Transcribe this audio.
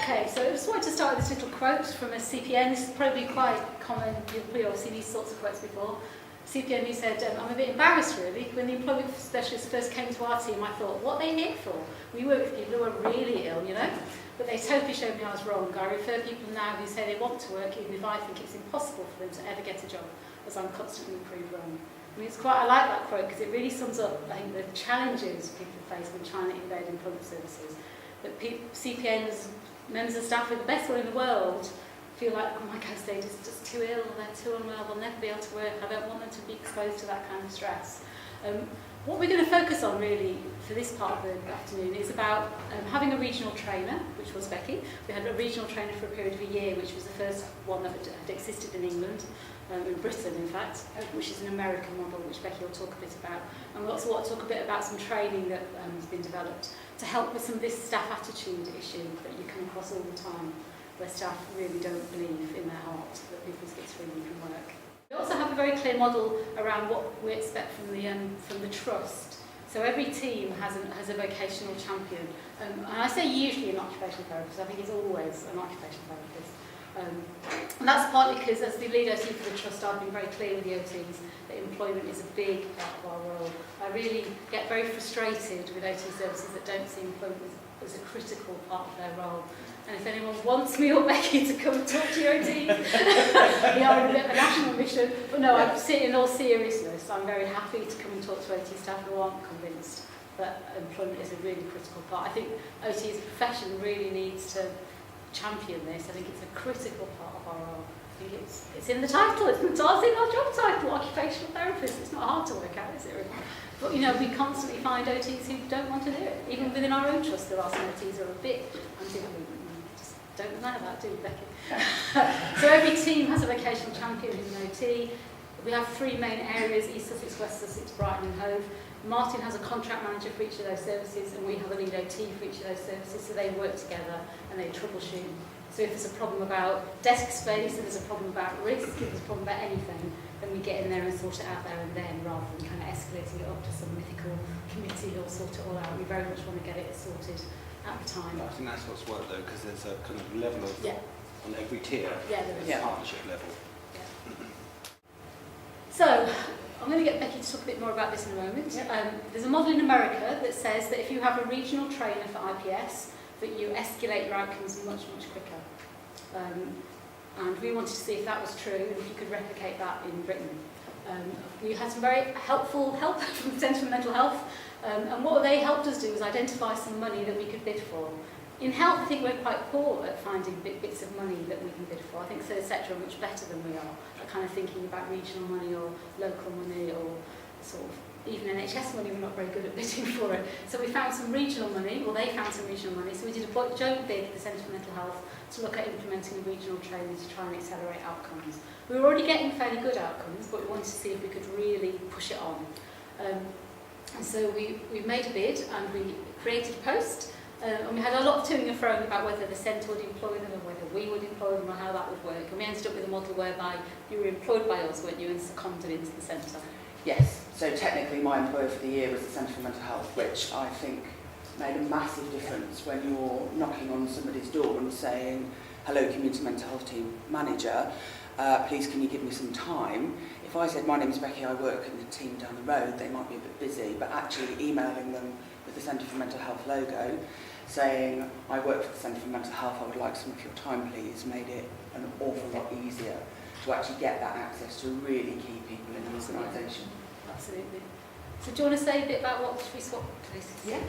Okay, so I just wanted to start with this little quote from a CPN. This is probably quite common, you've probably all seen these sorts of quotes before. CPN who said, I'm a bit embarrassed really. When the employment specialists first came to our team, I thought, what are they here for? We work with people who are really ill, you know? But they totally showed me I was wrong. I refer people now who say they want to work, even if I think it's impossible for them to ever get a job, as I'm constantly proved wrong. I mean, I like that quote because it really sums up, I think, the challenges people face when trying to embed employment services. That CPNs, members of staff with the best will in the world, feel like, oh my gosh, they're just too ill, they're too unwell, they'll never be able to work, I don't want them to be exposed to that kind of stress. What we're going to focus on really for this part of the afternoon is about having a regional trainer, which was Becky. We had a regional trainer for a period of a year, which was the first one that had existed in England, in Britain in fact, which is an American model, which Becky will talk a bit about. And we also want to talk a bit about some training that has been developed to help with some of this staff attitude issue that you come across all the time, where staff really don't believe in their heart that people's schizophrenia can work. We also have a very clear model around what we expect from the trust. So every team has a vocational champion. And I say usually an occupational therapist, I think it's always an occupational therapist. And that's partly because as the lead OT for the trust, I've been very clear with the OTs that employment is a big part of our role. I really get very frustrated with OT services that don't see employment as a critical part of their role. And if anyone wants me or Becky to come and talk to your OTs, we are in a bit of a national mission. But no, I'm in all seriousness, I'm very happy to come and talk to OT staff who aren't convinced that employment is a really critical part. I think OT as a profession really needs to champion this. I think it's a critical part of our role. I think it's in the title, it's in our job title, occupational therapist. It's not hard to work out, is it? But you know, we constantly find OTs who don't want to do it. Even within our own trust, there are some OTs who are a bit anti-employment. Just don't know that, do you, Becky? So every team has a vocational champion who's an OT. We have three main areas: East Sussex, West Sussex, Brighton and Hove. Martin has a contract manager for each of those services, and we have a lead OT for each of those services, so they work together and they troubleshoot. So if there's a problem about desk space, if there's a problem about risk, if there's a problem about anything, then we get in there and sort it out there and then, rather than kind of escalating it up to some mythical committee who'll sort it all out. We very much want to get it sorted at the time. I think that's what's worked though, because there's a kind of level of, on every tier, partnership level. Yeah. So, I'm going to get Becky to talk a bit more about this in a moment. There's a model in America that says that if you have a regional trainer for IPS, that you escalate your outcomes much, much quicker. And we wanted to see if that was true and if you could replicate that in Britain. We had some very helpful help from the Centre for Mental Health, and what they helped us do was identify some money that we could bid for. In health, I think we're quite poor at finding bits of money that we can bid for. I think third sector are much better than we are at kind of thinking about regional money or local money or sort of even NHS money. We're not very good at bidding for it. So we found some regional money, or they found some regional money. So we did a joint bid with the Centre for Mental Health to look at implementing a regional training to try and accelerate outcomes. We were already getting fairly good outcomes, but we wanted to see if we could really push it on. And so we made a bid and we created a post. And we had a lot of toing and froing about whether the centre would employ them and whether we would employ them or how that would work. And we ended up with a model whereby you were employed by us, weren't you, and seconded into the centre. Yes, so technically my employer for the year was the Centre for Mental Health, which I think made a massive difference when you're knocking on somebody's door and saying, hello, community mental health team manager, please can you give me some time? If I said, my name is Becky, I work in the team down the road, they might be a bit busy, but actually emailing them with the Centre for Mental Health logo, saying, I work for the Centre for Mental Health, I would like some of your time please, made it an awful lot easier to actually get that access to really key people in the organisation. Absolutely. So do you want to say a bit about what we swapped? Yeah.